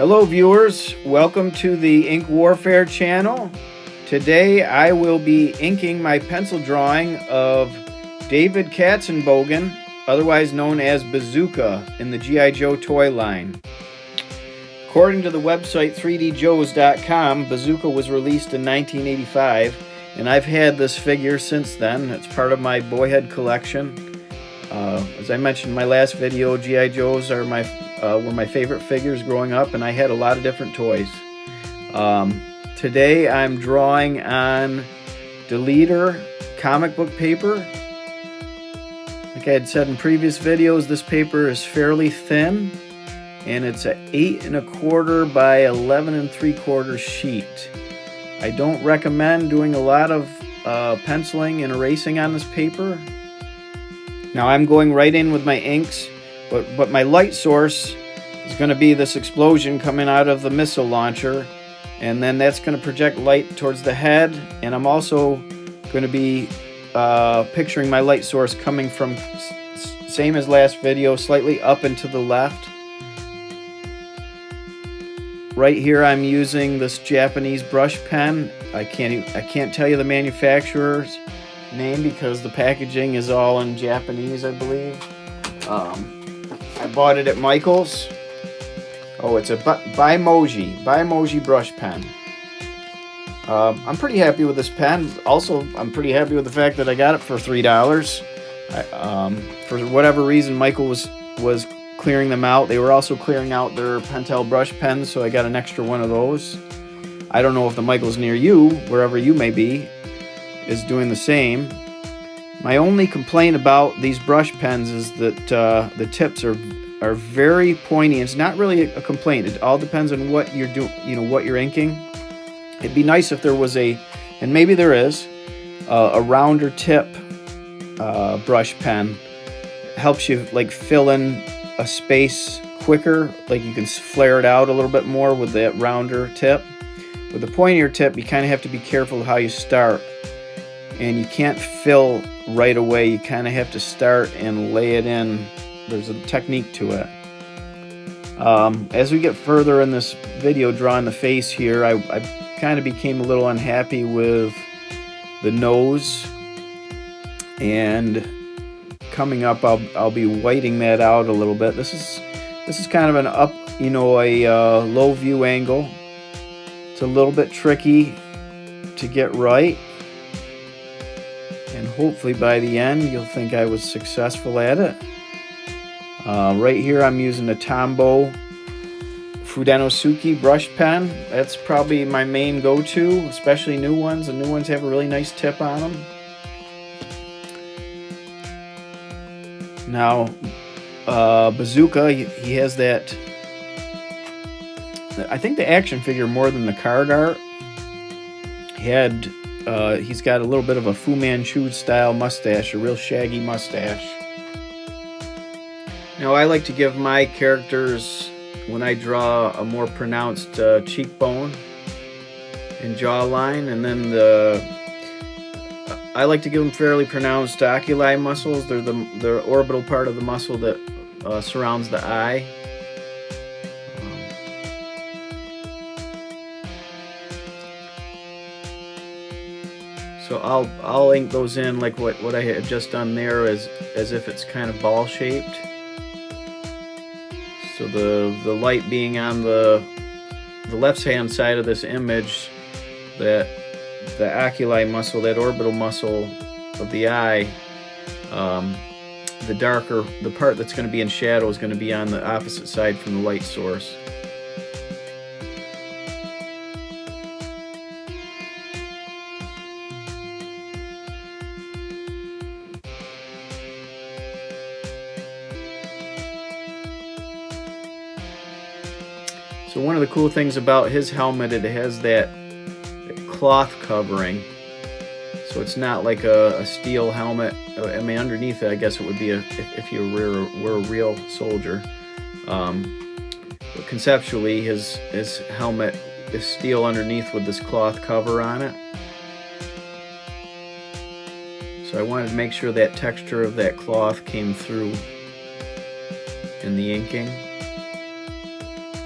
Hello viewers, welcome to the Ink Warfare channel. Today I will be inking my pencil drawing of David Katzenbogen, otherwise known as Bazooka, in the G.I. Joe toy line. According to the website 3djoes.com, Bazooka was released in 1985, and I've had this figure since then. It's part of my boyhood collection. As I mentioned in my last video, G.I. Joes are were my favorite figures growing up, and I had a lot of different toys. Today I'm drawing on Deleter comic book paper. Like I had said in previous videos, this paper is fairly thin, and it's an 8 1/4 by 11 3/4 sheet. I don't recommend doing a lot of penciling and erasing on this paper. Now I'm going right in with my inks, but my light source is going to be this explosion coming out of the missile launcher, and then that's going to project light towards the head, and I'm also going to be picturing my light source coming from, same as last video, slightly up and to the left. Right here I'm using this Japanese brush pen. I can't tell you the manufacturer's name because the packaging is all in Japanese, I believe. I bought it at Michael's. Oh, it's a Bimoji brush pen. I'm pretty happy with this pen. Also, I'm pretty happy with the fact that I got it for $3. For whatever reason, Michael was clearing them out. They were also clearing out their Pentel brush pens, so I got an extra one of those. I don't know if the Michael's near you, wherever you may be, is doing the same. My only complaint about these brush pens is that the tips are very pointy. It's not really a complaint. It all depends on what you're doing, what you're inking. It'd be nice if there was and maybe there is, a rounder tip brush pen. It helps you like fill in a space quicker. Like you can flare it out a little bit more with that rounder tip. With the pointier tip, you kind of have to be careful how you start, and you can't fill right away. You kind of have to start and lay it in. There's a technique to it. As we get further in this video drawing the face here, I kind of became a little unhappy with the nose, and coming up I'll be whiting that out a little bit. This is kind of an up, a low view angle. It's a little bit tricky to get right, and hopefully by the end you'll think I was successful at it. Right here I'm using a Tombow Fudenosuke brush pen. That's probably my main go-to, especially new ones. The new ones have a really nice tip on them. Now, Bazooka, he has that, I think the action figure more than the card art. He's got a little bit of a Fu Manchu style mustache, a real shaggy mustache. Now I like to give my characters, when I draw, a more pronounced cheekbone and jawline, and then I like to give them fairly pronounced oculi muscles. They're the orbital part of the muscle that surrounds the eye. So I'll ink those in like what I had just done there, as if it's kind of ball shaped. So the light being on the left hand side of this image, that the oculi muscle, that orbital muscle of the eye, the part that's going to be in shadow is going to be on the opposite side from the light source. So one of the cool things about his helmet, it has that cloth covering, so it's not like a steel helmet. I mean, underneath it, I guess it would be if you were a real soldier. But conceptually, his helmet is steel underneath with this cloth cover on it. So I wanted to make sure that texture of that cloth came through in the inking.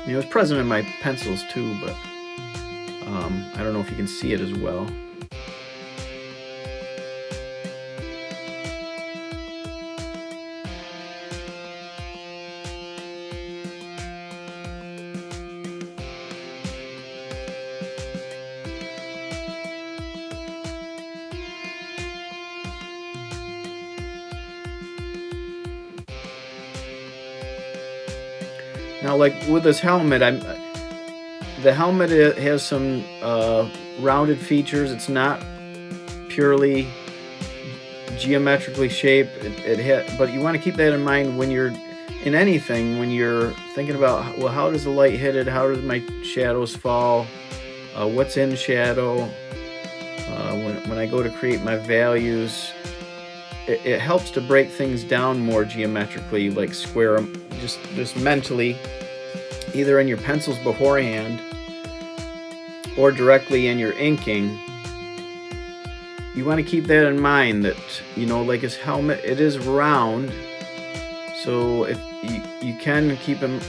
You know, it's present in my pencils too, but I don't know if you can see it as well. Now, like with this helmet, the helmet has some rounded features. It's not purely geometrically shaped. But you want to keep that in mind when you're in anything. When you're thinking about, well, how does the light hit it? How does my shadows fall? What's in shadow? When I go to create my values, it helps to break things down more geometrically, like square them just mentally, either in your pencils beforehand or directly in your inking. You want to keep that in mind, that, you know, like his helmet, it is round, so if you can keep him,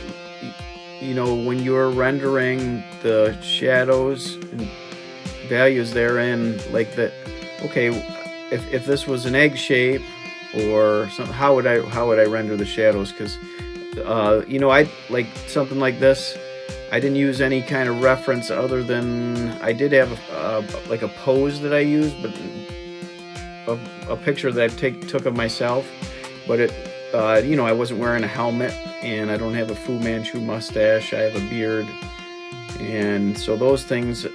you know, when you're rendering the shadows and values therein, like that, okay, if this was an egg shape or something, how would I render the shadows? Because you know, I like something like this, I didn't use any kind of reference other than I did have like a pose that I used, but a picture that I took of myself, but it you know, I wasn't wearing a helmet, and I don't have a Fu Manchu mustache. I have a beard, and so those things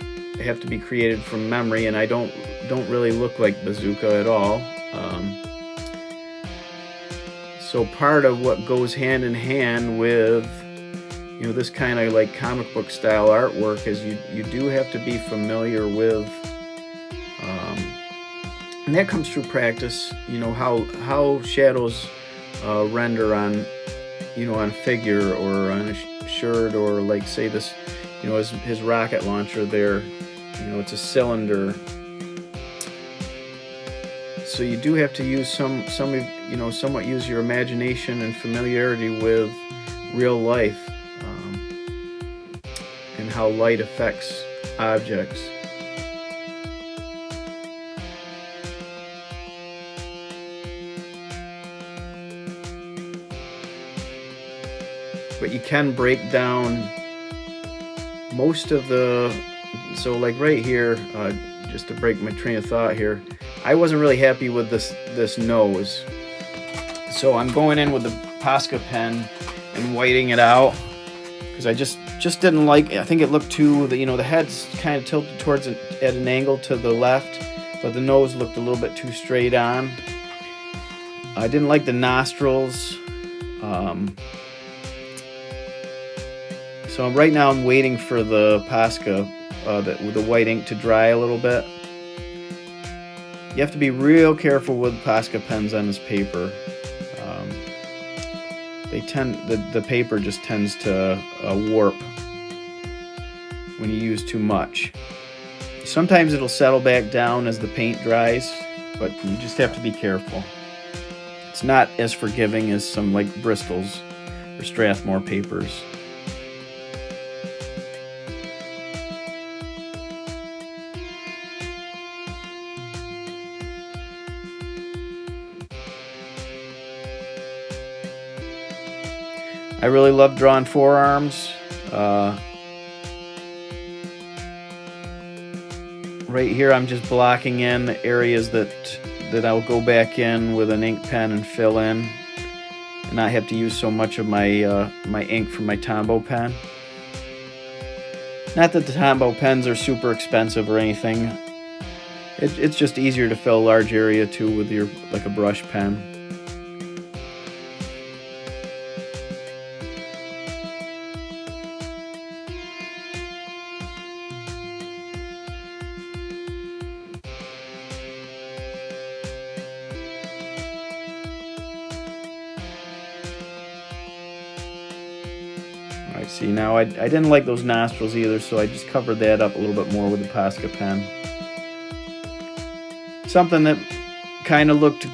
have to be created from memory, and I don't really look like Bazooka at all. So part of what goes hand in hand with, you know, this kind of like comic book style artwork is you do have to be familiar with, and that comes through practice. You know, how shadows render on, you know, on figure or on a shirt, or like say this, you know, his rocket launcher there. You know, it's a cylinder. So you do have to use somewhat use your imagination and familiarity with real life, and how light affects objects. But you can break down most of the, so like right here, just to break my train of thought here, I wasn't really happy with this nose, so I'm going in with the Posca pen and whiting it out, because I just didn't like it. I think it looked too, you know, the head's kind of tilted towards it at an angle to the left, but the nose looked a little bit too straight on. I didn't like the nostrils. So right now I'm waiting for the Posca with the white ink to dry a little bit. You have to be real careful with Posca pens on this paper. The paper just tends to warp when you use too much. Sometimes it'll settle back down as the paint dries, but you just have to be careful. It's not as forgiving as some like Bristol's or Strathmore papers. I really love drawing forearms. Right here I'm just blocking in the areas that I'll go back in with an ink pen and fill in, and not have to use so much of my my ink from my Tombow pen. Not that the Tombow pens are super expensive or anything. It's just easier to fill a large area too with your, like a brush pen. Alright, see now I didn't like those nostrils either, so I just covered that up a little bit more with the Posca pen. Something that kind of looked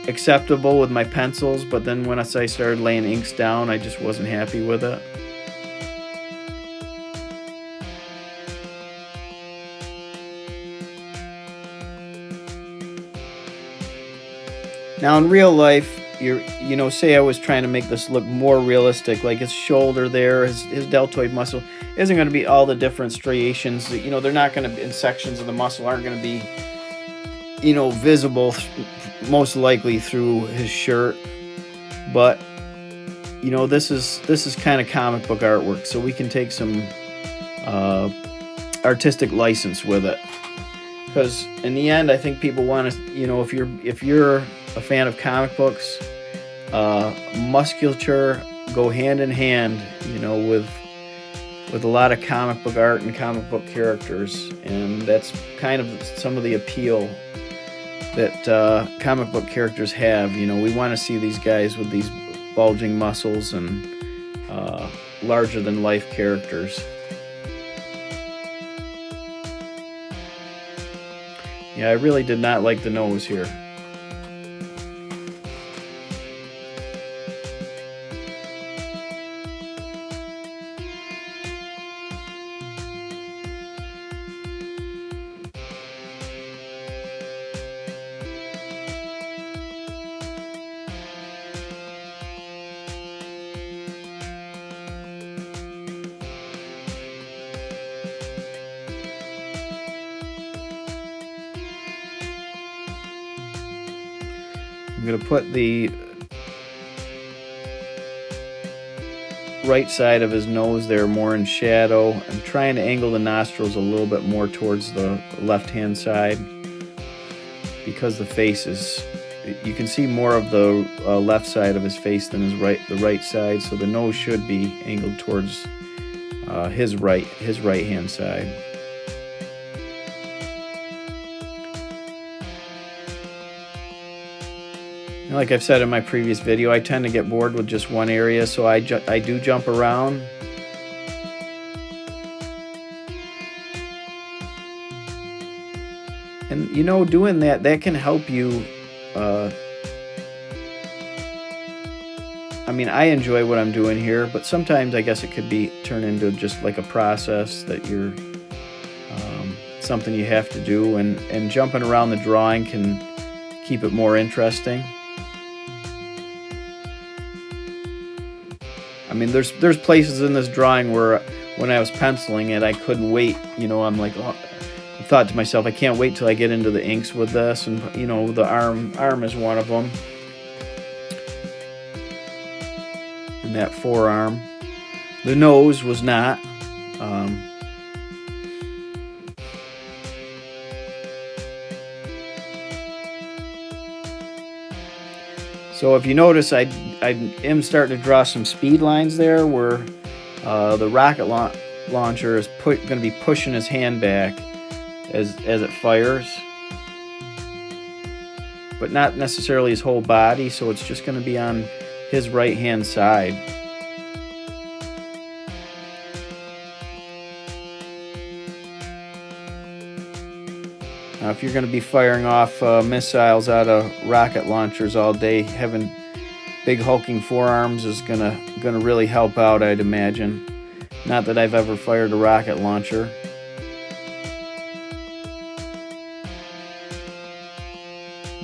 acceptable with my pencils, but then when I started laying inks down, I just wasn't happy with it. Now in real life, say I was trying to make this look more realistic, like his shoulder there, his deltoid muscle isn't going to be all the different striations. They're not going to, in sections of the muscle aren't going to be, visible most likely through his shirt. But this is kind of comic book artwork, so we can take some artistic license with it. Because in the end, I think people want to, if you're a fan of comic books, musculature go hand in hand, with a lot of comic book art and comic book characters, and that's kind of some of the appeal that comic book characters have. We want to see these guys with these bulging muscles and larger than life characters. Yeah, I really did not like the nose here. I'm going to put the right side of his nose there more in shadow. I'm trying to angle the nostrils a little bit more towards the left-hand side because the face is, you can see more of the left side of his face than the right side, so the nose should be angled towards his right-hand side. Like I've said in my previous video, I tend to get bored with just one area, so I do jump around. And doing that can help you. I mean, I enjoy what I'm doing here, but sometimes I guess it could be turned into just like a process that you're something you have to do, and jumping around the drawing can keep it more interesting. I mean, there's places in this drawing where when I was penciling it, I couldn't wait. I'm like, I thought to myself, I can't wait till I get into the inks with this, and the arm is one of them, and that forearm. The nose was not. So if you notice, I am starting to draw some speed lines there where the rocket launcher is going to be pushing his hand back as it fires, but not necessarily his whole body, so it's just going to be on his right-hand side. Now, if you're going to be firing off missiles out of rocket launchers all day, having big hulking forearms is gonna really help out, I'd imagine. Not that I've ever fired a rocket launcher.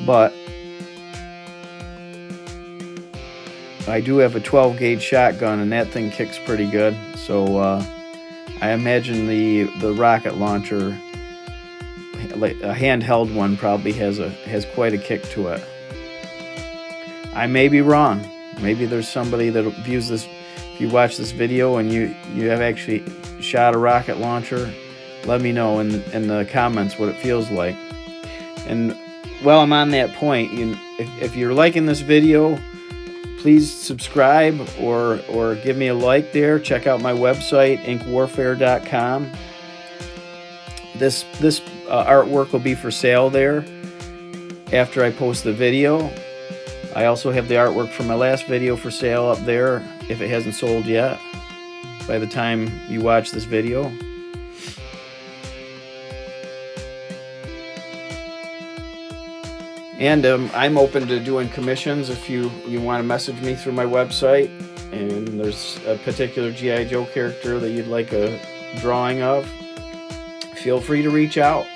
But I do have a 12 gauge shotgun, and that thing kicks pretty good. So I imagine the rocket launcher, like a handheld one, probably has quite a kick to it. I may be wrong. Maybe there's somebody that views this. If you watch this video and you have actually shot a rocket launcher, let me know in the comments what it feels like. And while I'm on that point, if you're liking this video, please subscribe or give me a like there. Check out my website, inkwarfare.com. This artwork will be for sale there after I post the video. I also have the artwork from my last video for sale up there if it hasn't sold yet by the time you watch this video. And I'm open to doing commissions if you want to message me through my website, and there's a particular G.I. Joe character that you'd like a drawing of, feel free to reach out.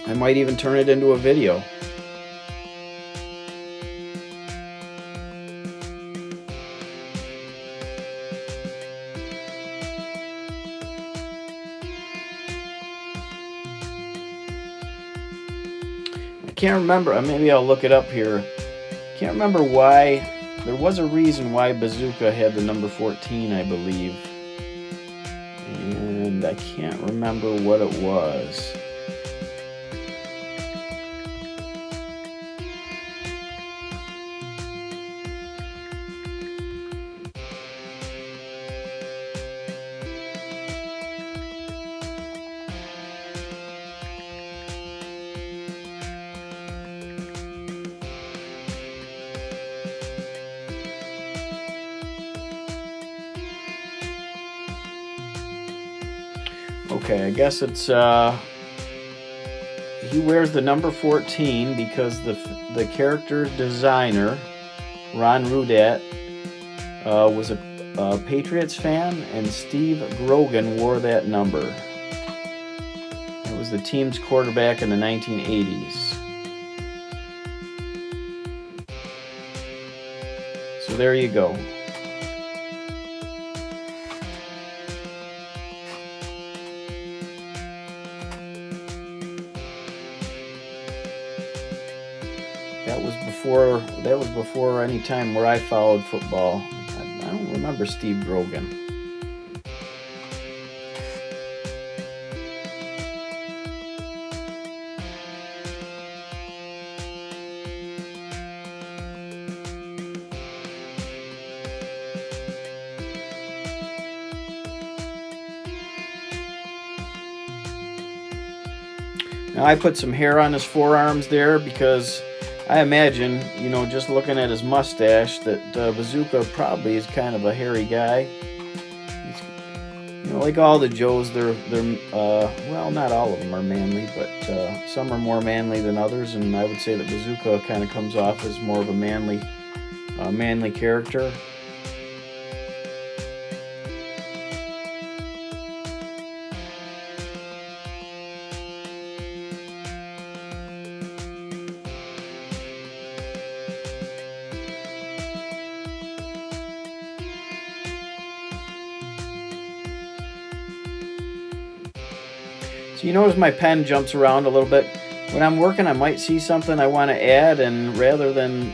I might even turn it into a video. I can't remember. Maybe I'll look it up here. Can't remember why. There was a reason why Bazooka had the number 14, I believe. And I can't remember what it was. Okay, I guess it's he wears the number 14 because the character designer Ron Rudat was a Patriots fan, and Steve Grogan wore that number. It was the team's quarterback in the 1980s. So there you go. That was before any time where I followed football. I don't remember Steve Grogan. Now I put some hair on his forearms there because I imagine, you know, just looking at his mustache, that Bazooka probably is kind of a hairy guy. He's, you know, like all the Joes, they're well, not all of them are manly, but some are more manly than others, and I would say that Bazooka kind of comes off as more of a manly character. So you notice my pen jumps around a little bit. When I'm working, I might see something I want to add, and rather than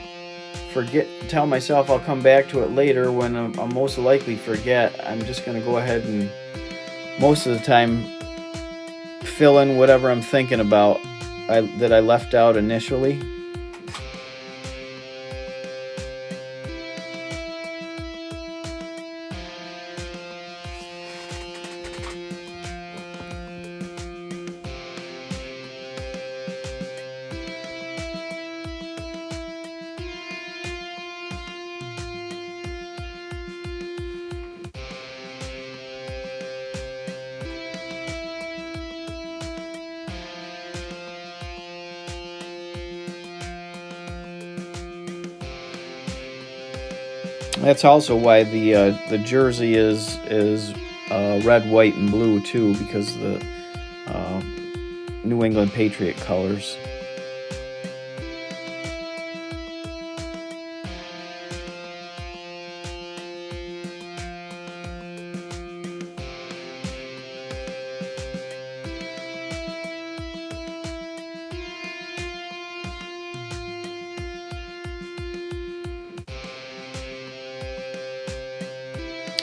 tell myself I'll come back to it later when I'll most likely forget, I'm just going to go ahead and most of the time fill in whatever I'm thinking about that I left out initially. That's also why the jersey is red, white, and blue too, because the New England Patriot colors.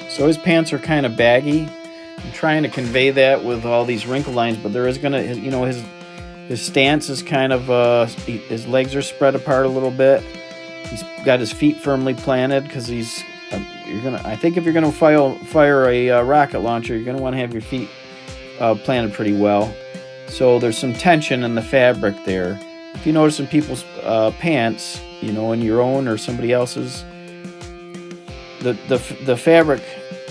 So his pants are kind of baggy. I'm trying to convey that with all these wrinkle lines, but there is gonna, you know, his stance is kind of his legs are spread apart a little bit. He's got his feet firmly planted because he's I think if you're gonna fire a rocket launcher, you're gonna want to have your feet planted pretty well. So there's some tension in the fabric there. If you notice in people's pants, you know, in your own or somebody else's, the fabric,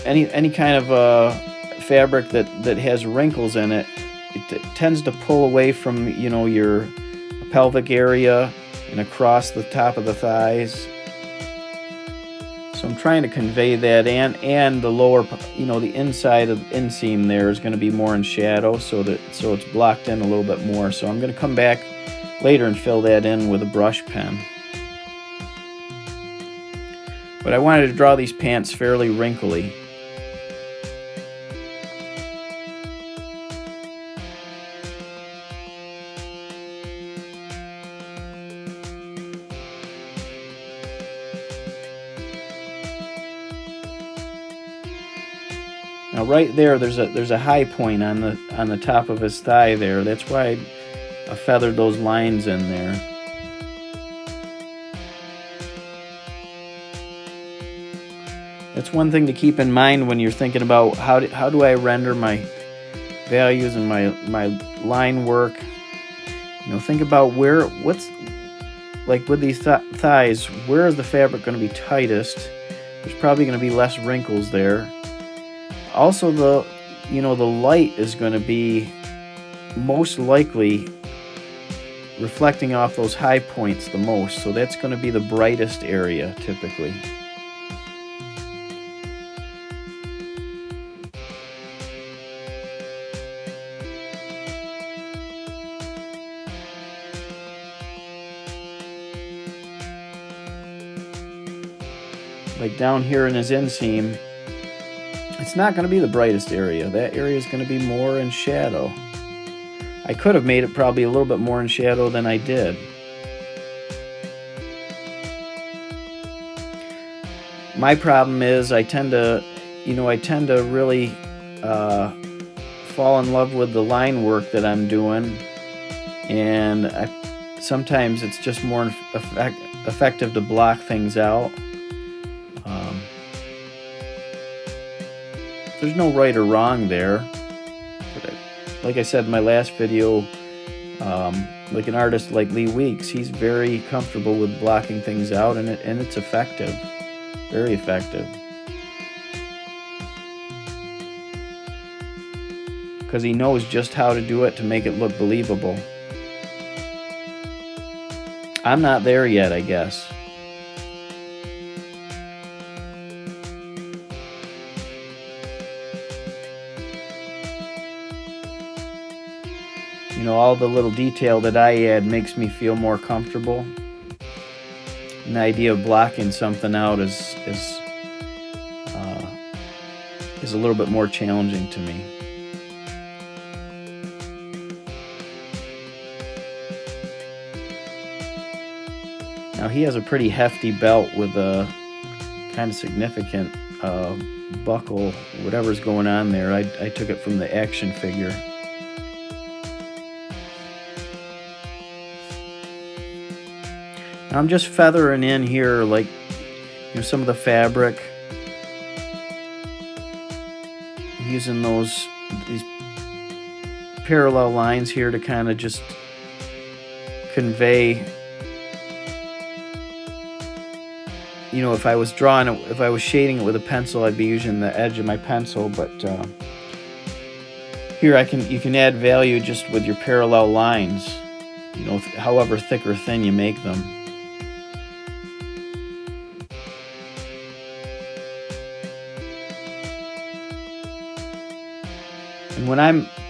any kind of fabric that has wrinkles in it, it tends to pull away from, you know, your pelvic area and across the top of the thighs. So I'm trying to convey that, and the lower, the inside of the inseam there is going to be more in shadow, so it's blocked in a little bit more. So I'm going to come back later and fill that in with a brush pen. But I wanted to draw these pants fairly wrinkly. Now right there, there's a high point on the top of his thigh there. That's why I feathered those lines in there. That's one thing to keep in mind when you're thinking about how do I render my values and my line work. Think about what's like with these thighs, where is the fabric going to be tightest? There's probably going to be less wrinkles there. Also, the light is going to be most likely reflecting off those high points the most, so that's going to be the brightest area typically. Like down here in his inseam, it's not going to be the brightest area. That area is going to be more in shadow. I could have made it probably a little bit more in shadow than I did. My problem is I tend to really fall in love with the line work that I'm doing, and sometimes it's just more effective to block things out. There's no right or wrong there. But like I said in my last video, like an artist like Lee Weeks, he's very comfortable with blocking things out, and it's effective, very effective. Because he knows just how to do it to make it look believable. I'm not there yet, I guess. All the little detail that I add makes me feel more comfortable. And the idea of blocking something out is a little bit more challenging to me. Now he has a pretty hefty belt with a kind of significant buckle, whatever's going on there. I took it from the action figure. I'm just feathering in here, like, some of the fabric. I'm using these parallel lines here to kind of just convey. If I was shading it with a pencil, I'd be using the edge of my pencil, but here you can add value just with your parallel lines, however thick or thin you make them. And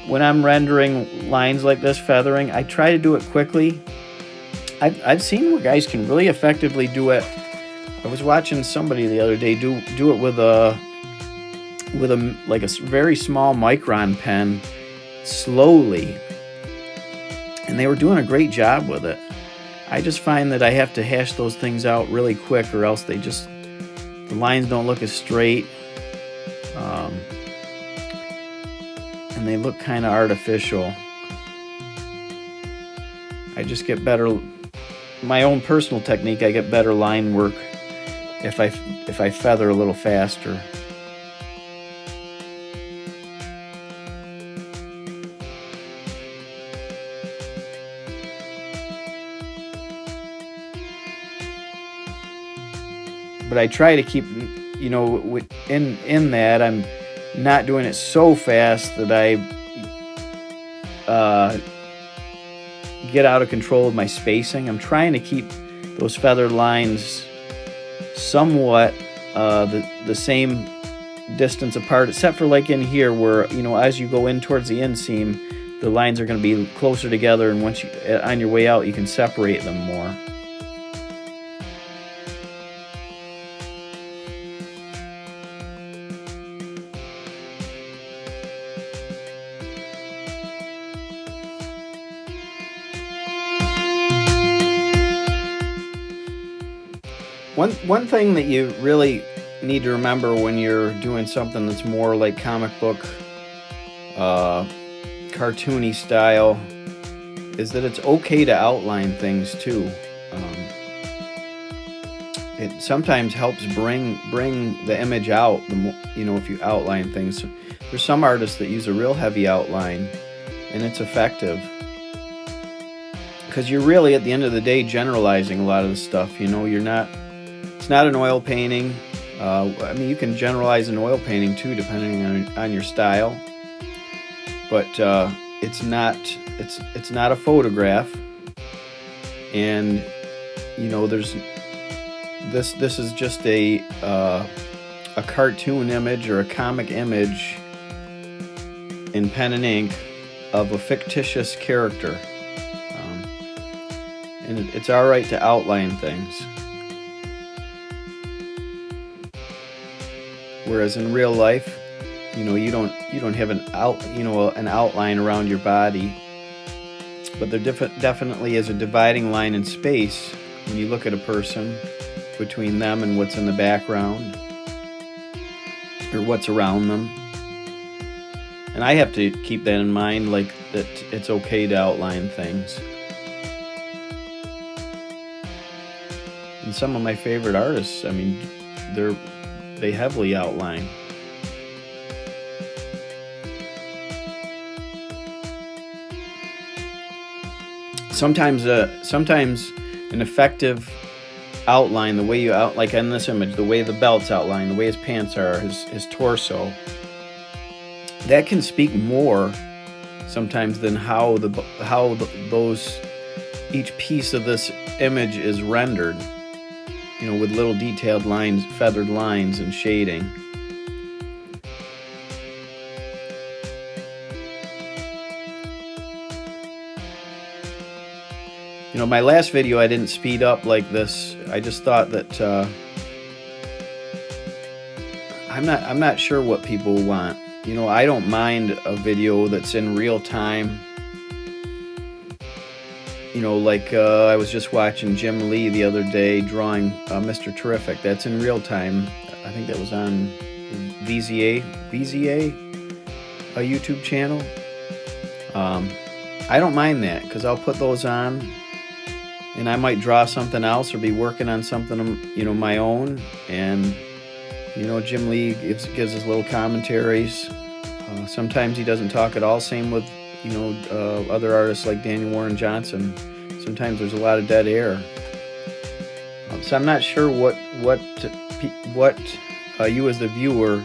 when I'm rendering lines like this, feathering, I try to do it quickly. I've seen where guys can really effectively do it. I was watching somebody the other day do it with a very small micron pen, slowly, and they were doing a great job with it. I just find that I have to hash those things out really quick, or else the lines don't look as straight. And they look kind of artificial. I just get better, my own personal technique, I get better line work if I feather a little faster. But I try to keep, in that I'm not doing it so fast that I get out of control of my spacing. I'm trying to keep those feather lines somewhat the same distance apart, except for like in here where, as you go in towards the inseam, the lines are going to be closer together, and once you, on your way out, you can separate them more. One thing that you really need to remember when you're doing something that's more like comic book, cartoony style, is that it's okay to outline things too. It sometimes helps bring the image out. If you outline things, there's some artists that use a real heavy outline, and it's effective because you're really, at the end of the day, generalizing a lot of the stuff. You're not. It's not an oil painting. You can generalize an oil painting too, depending on your style. But it's not a photograph, and there's this is just a cartoon image or a comic image in pen and ink of a fictitious character, and it's all right to outline things. Whereas in real life, you don't have an outline around your body, but there definitely is a dividing line in space when you look at a person between them and what's in the background or what's around them. And I have to keep that in mind, like that it's okay to outline things. And some of my favorite artists, they heavily outline. Sometimes an effective outline, the way like in this image, the way the belt's outlined, the way his pants are, his torso, that can speak more sometimes than how each piece of this image is rendered. With little detailed lines, feathered lines, and shading. My last video I didn't speed up like this. I just thought that I'm not sure what people want. I don't mind a video that's in real time. Like I was just watching Jim Lee the other day drawing Mr. Terrific. That's in real time. I think that was on VZA, a YouTube channel. I don't mind that because I'll put those on, and I might draw something else or be working on something, my own. And Jim Lee gives his little commentaries. Sometimes he doesn't talk at all. Same with other artists like Daniel Warren Johnson. Sometimes there's a lot of dead air. So I'm not sure what you as the viewer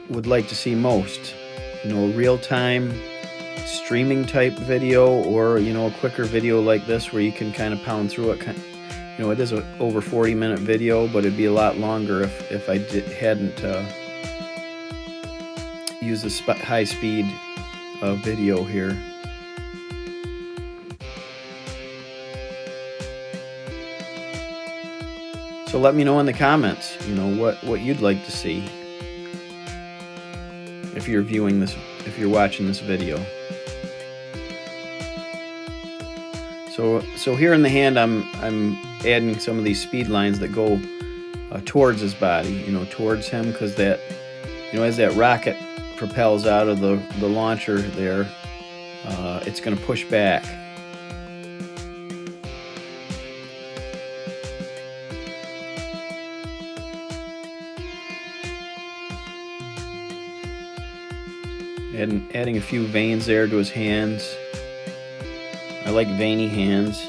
would like to see most. Real-time streaming type video, or a quicker video like this where you can kind of pound through it. It is a over 40-minute video, but it'd be a lot longer if I hadn't used the high-speed video here. So let me know in the comments, what you'd like to see if you're viewing this, if you're watching this video. So here in the hand, I'm adding some of these speed lines that go towards his body, towards him, because that, as that rocket propels out of the launcher there, it's going to push back. Adding a few veins there to his hands. I like veiny hands.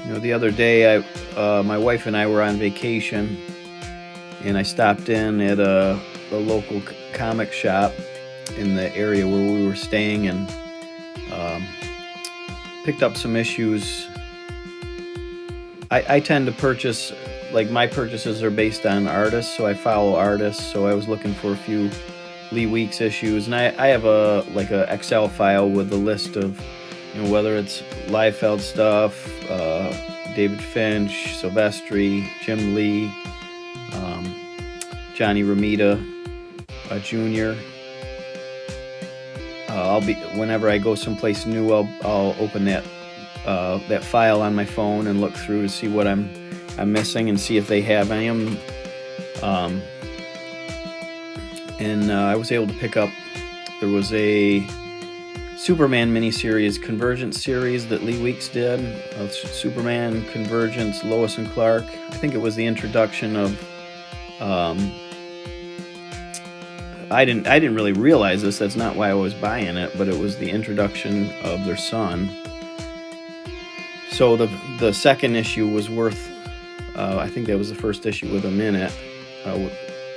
The other day, my wife and I were on vacation, and I stopped in at a local comic shop in the area where we were staying, and picked up some issues. I tend to purchase, like, my purchases are based on artists, so I follow artists. So I was looking for a few Lee Weeks issues, and I have a Excel file with a list of, whether it's Liefeld stuff, David Finch, Silvestri, Jim Lee, Johnny Romita Jr. Whenever I go someplace new, I'll open that file on my phone and look through to see what I'm missing and see if they have any of them. And I was able to pick up. There was a Superman miniseries Convergence series that Lee Weeks did. Superman, Convergence, Lois and Clark. I think it was the introduction of. I didn't really realize this. That's not why I was buying it, but it was the introduction of their son. So the second issue was worth. I think that was the first issue with him in it.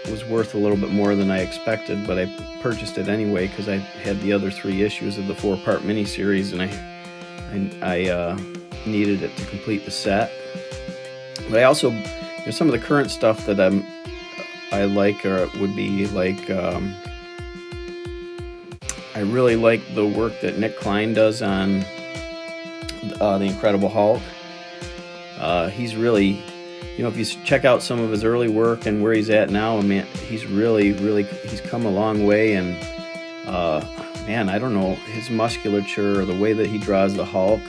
Was worth a little bit more than I expected, but I purchased it anyway because I had the other 3 issues of the 4-part miniseries, and I needed it to complete the set. But I also, some of the current stuff that I like, or would be like, I really like the work that Nick Klein does on the Incredible Hulk. He's really, if you check out some of his early work and where he's at now, man, he's he's come a long way. And man, I don't know, his musculature or the way that he draws the Hulk,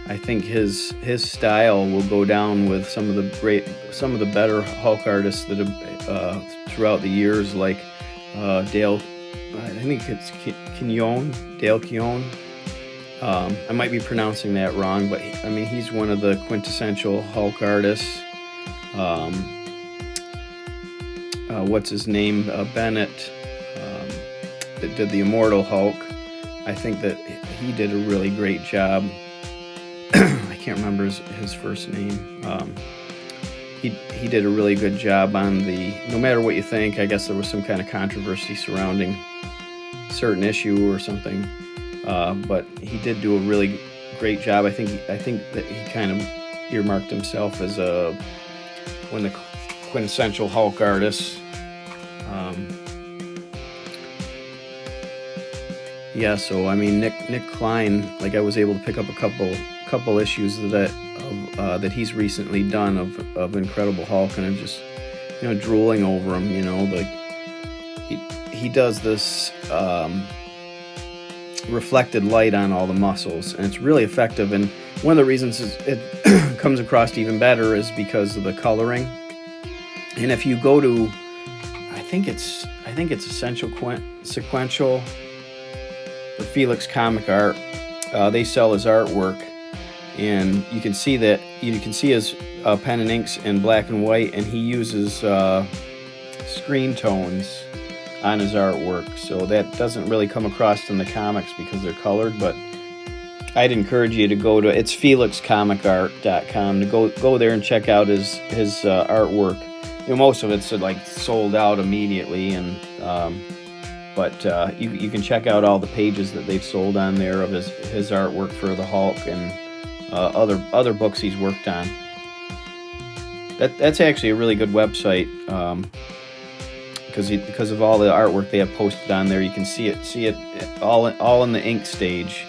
I think his style will go down with some of the better Hulk artists that have throughout the years, like Dale. I think it's Dale Keown. I might be pronouncing that wrong, but he's one of the quintessential Hulk artists. What's his name? Bennett, that did the Immortal Hulk. I think that he did a really great job. I can't remember his first name. He did a really good job on no matter what you think, I guess there was some kind of controversy surrounding a certain issue or something. But he did do a really great job. I think that he kind of earmarked himself as one of the quintessential Hulk artists. So Nick Klein, like, I was able to pick up a couple issues that he's recently done of Incredible Hulk, and I'm just drooling over him. Like he does this reflected light on all the muscles, and it's really effective. And one of the reasons it comes across even better is because of the coloring. And if you go to, I think it's Sequential or Felix Comic Art, they sell his artwork, and you can see his pen and inks in black and white, and he uses screen tones on his artwork, so that doesn't really come across in the comics because they're colored. But I'd encourage you to go to FelixComicArt.com to go there and check out his artwork. Most of it's like sold out immediately, and but you can check out all the pages that they've sold on there of his artwork for the Hulk and other books he's worked on. That's actually a really good website, because of all the artwork they have posted on there. You can see it all in the ink stage.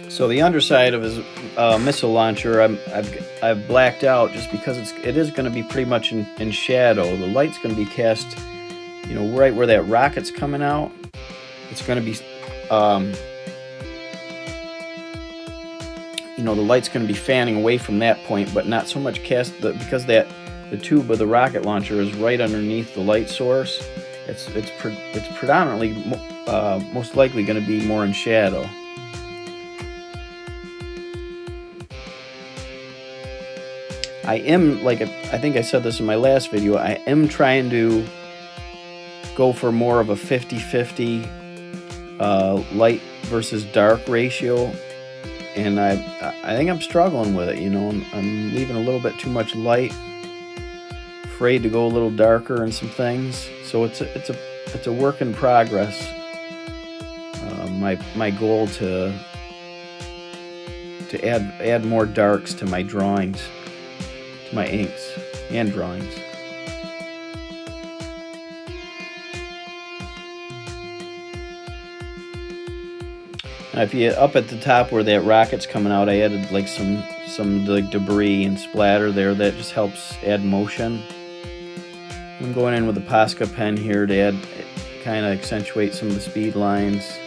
So the underside of his missile launcher, I've blacked out just because it is going to be pretty much in shadow. The light's going to be cast, right where that rocket's coming out. It's going to be, the light's going to be fanning away from that point, but not so much cast because the tube of the rocket launcher is right underneath the light source, it's predominantly most likely going to be more in shadow. I am, like I think I said this in my last video, I am trying to go for more of a 50-50 light versus dark ratio, and I think I'm struggling with it. You know, I'm leaving a little bit too much light, afraid to go a little darker in some things, so it's a work in progress. My goal to add more darks to my drawings, to my inks and drawings. Now if you up at the top where that rocket's coming out, I added like some like debris and splatter there that just helps add motion. I'm going in with a Bazooka pen here to add, kind of accentuate some of the speed lines.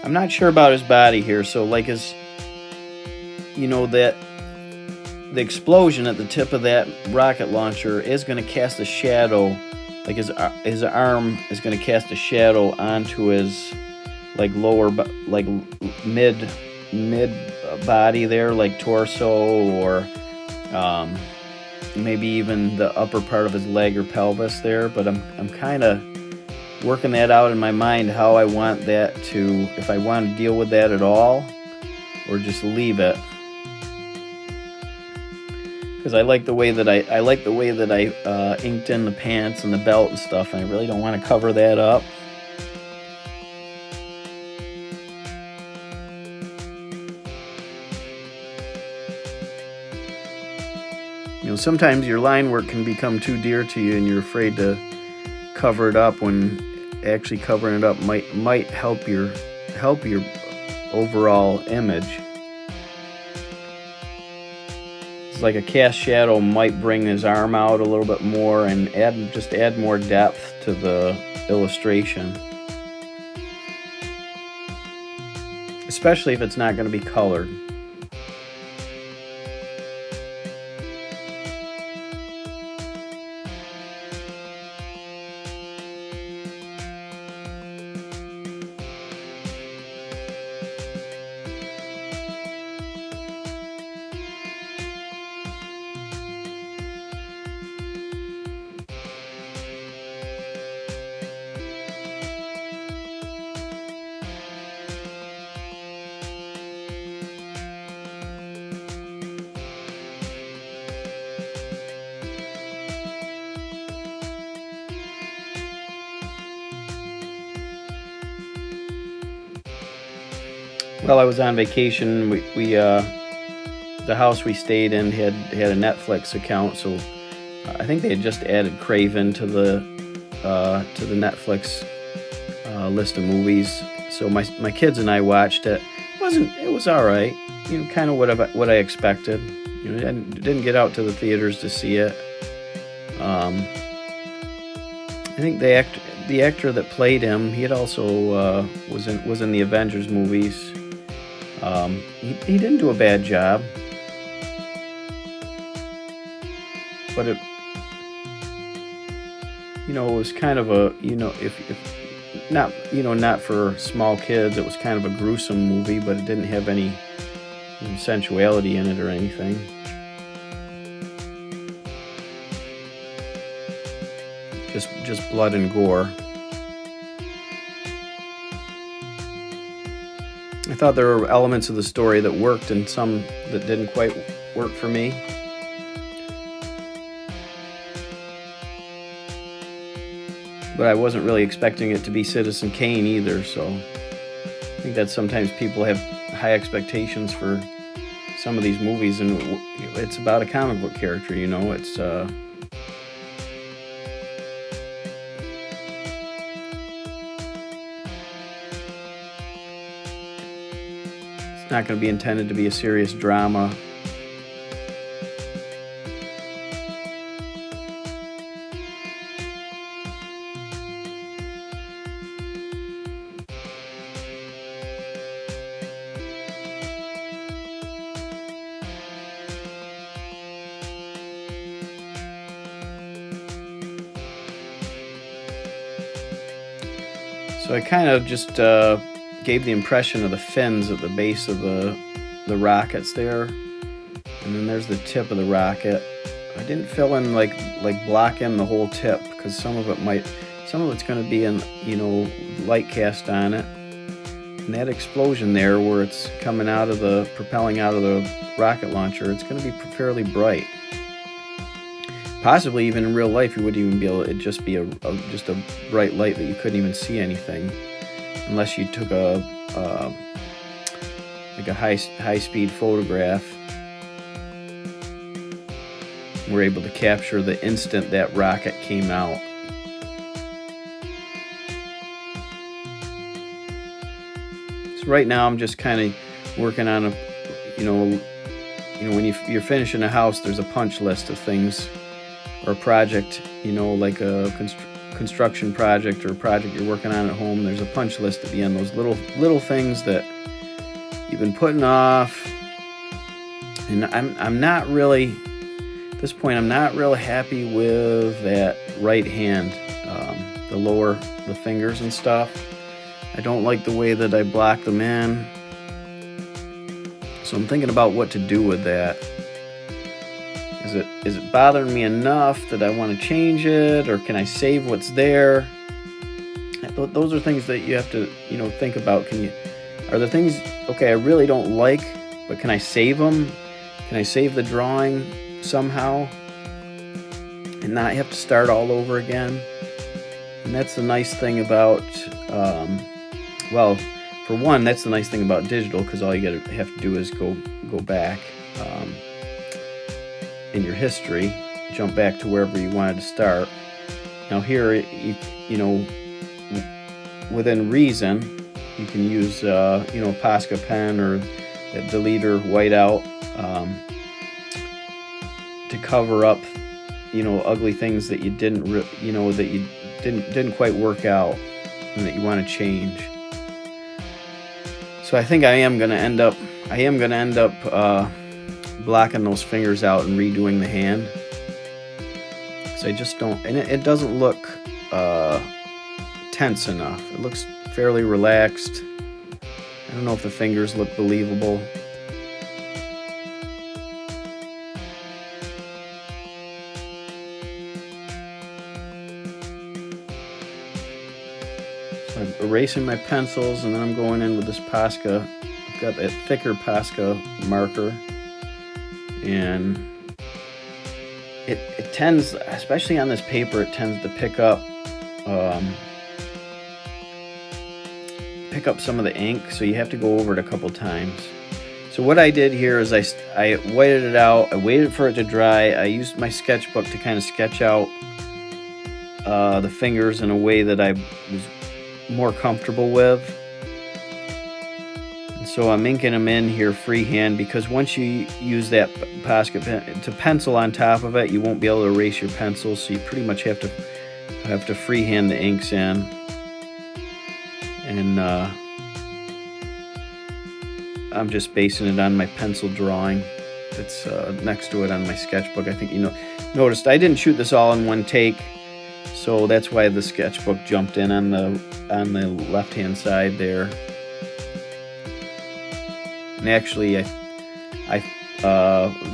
I'm not sure about his body here, so like his, you know, that the explosion at the tip of that rocket launcher is going to cast a shadow, like his arm is going to cast a shadow onto his like lower, like mid body there, like torso, or maybe even the upper part of his leg or pelvis there. But I'm kind of working that out in my mind, how I want that to, if I want to deal with that at all or just leave it, because I like the way that I inked in the pants and the belt and stuff, and I really don't want to cover that up. You know, sometimes your line work can become too dear to you and you're afraid to cover it up, when actually covering it up might help your overall image. It's like a cast shadow might bring his arm out a little bit more and add more depth to the illustration, especially if it's not going to be colored. While I was on vacation, we the house we stayed in had a Netflix account, so I think they had just added Craven to the Netflix list of movies. So my kids and I watched it. It was all right, you know, kind of what I expected. You know, I didn't get out to the theaters to see it. I think the actor that played him, he had also was in the Avengers movies. He didn't do a bad job, but it was kind of a, if not for small kids, it was kind of a gruesome movie, but it didn't have any sensuality in it or anything. Just blood and gore. I thought there were elements of the story that worked and some that didn't quite work for me. But I wasn't really expecting it to be Citizen Kane either, so I think that sometimes people have high expectations for some of these movies, and it's about a comic book character, it's not going to be intended to be a serious drama. So I kind of just gave the impression of the fins at the base of the rockets there, and then there's the tip of the rocket. I didn't fill in like block in the whole tip, because some of it's going to be in, you know, light cast on it. And that explosion there where it's coming out of the, propelling out of the rocket launcher, it's going to be fairly bright. Possibly even in real life you wouldn't even be able, it'd just be just a bright light that you couldn't even see anything, unless you took like a high-speed photograph. We're able to capture the instant that rocket came out. So right now I'm just kind of working on a, you know, when you're finishing a house, there's a punch list of things, or a project, you know, like a construction project or a project you're working on at home. There's a punch list at the end, those little things that you've been putting off. And I'm not really, at this point, I'm not real happy with that right hand, the fingers and stuff. I don't like the way that I block them in. So I'm thinking about what to do with that. Is it bothering me enough that I want to change it, or can I save what's there? Those are things that you have to, you know, think about. Are there things, okay, I really don't like, but can I save them? Can I save the drawing somehow and not have to start all over again? And that's the nice thing about, well, for one, that's the nice thing about digital, because all you have to do is go back in your history, jump back to wherever you wanted to start. Now here, you know, within reason, you can use you know, a Posca pen or a deleter whiteout to cover up, you know, ugly things that you didn't quite work out and that you want to change. So I think I am going to end up blocking those fingers out and redoing the hand. So I just don't, and it doesn't look tense enough. It looks fairly relaxed. I don't know if the fingers look believable. So I'm erasing my pencils, and then I'm going in with this Posca. I've got that thicker Posca marker, and it tends, especially on this paper, it tends to pick up some of the ink, so you have to go over it a couple times. So what I did here is I whited it out, I waited for it to dry, I used my sketchbook to kind of sketch out the fingers in a way that I was more comfortable with. And so I'm inking them in here freehand, because once you use that Posca pen to pencil on top of it, you won't be able to erase your pencils, so you pretty much have to freehand the inks in. And I'm just basing it on my pencil drawing that's next to it on my sketchbook. I think you noticed I didn't shoot this all in one take, so that's why the sketchbook jumped in on the left-hand side there. And actually, I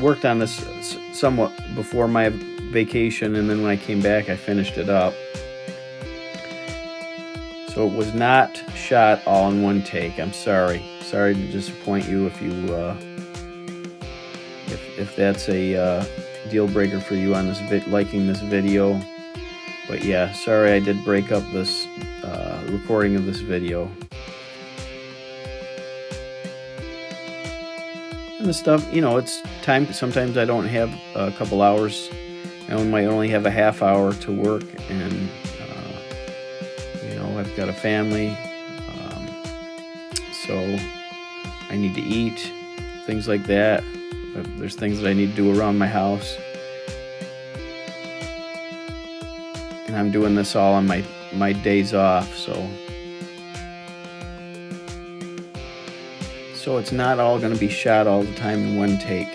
worked on this somewhat before my vacation, and then when I came back, I finished it up. So it was not shot all in one take. I'm sorry. Sorry to disappoint you if you if that's a deal breaker for you on this liking this video. But yeah, sorry I did break up this recording of this video. And the stuff, you know, it's time. Sometimes I don't have a couple hours. I might only have a half hour to work, and I've got a family, so I need to eat, things like that. There's things that I need to do around my house, and I'm doing this all on my days off, so it's not all going to be shot all the time in one take.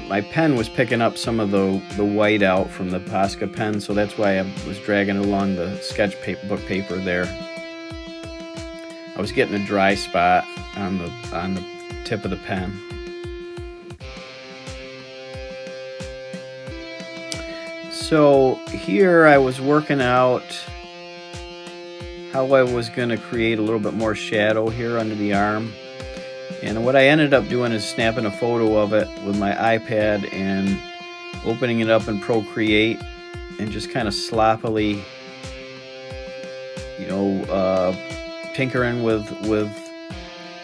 my pen was picking up some of the white out from the Posca pen, so that's why I was dragging along the sketchbook paper there. I was getting a dry spot on the tip of the pen. So here I was working out how I was going to create a little bit more shadow here under the arm. And what I ended up doing is snapping a photo of it with my iPad and opening it up in Procreate and just kind of sloppily, tinkering with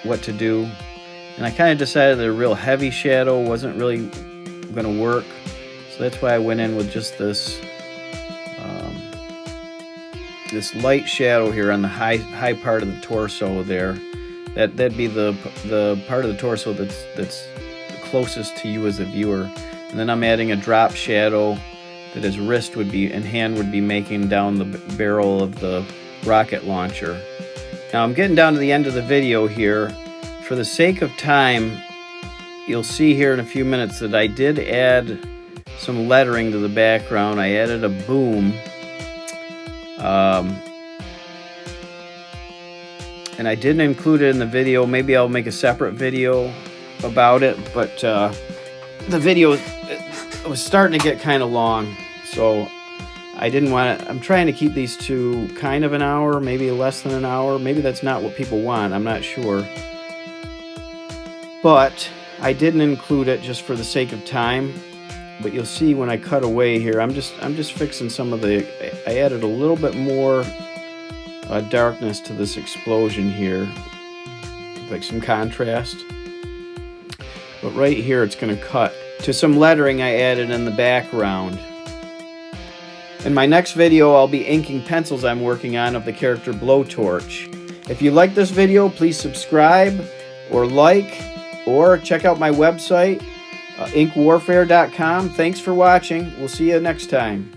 what to do. And I kind of decided that a real heavy shadow wasn't really going to work. So that's why I went in with just this this light shadow here on the high part of the torso there. That'd be the part of the torso that's closest to you as a viewer. And then I'm adding a drop shadow that his wrist would be and hand would be making down the barrel of the rocket launcher. Now I'm getting down to the end of the video here. For the sake of time, you'll see here in a few minutes that I did add some lettering to the background. I added a boom. And I didn't include it in the video. Maybe I'll make a separate video about it, but the video was starting to get kind of long, so I didn't want to. I'm trying to keep these to kind of an hour, maybe less than an hour. Maybe that's not what people want, I'm not sure. But I didn't include it just for the sake of time. But you'll see when I cut away here, I'm just fixing some of the. I added a little bit more darkness to this explosion here, like some contrast. But right here, it's going to cut to some lettering I added in the background. In my next video, I'll be inking pencils I'm working on of the character Blowtorch. If you like this video, please subscribe or like, or check out my website, inkwarfare.com. Thanks for watching. We'll see you next time.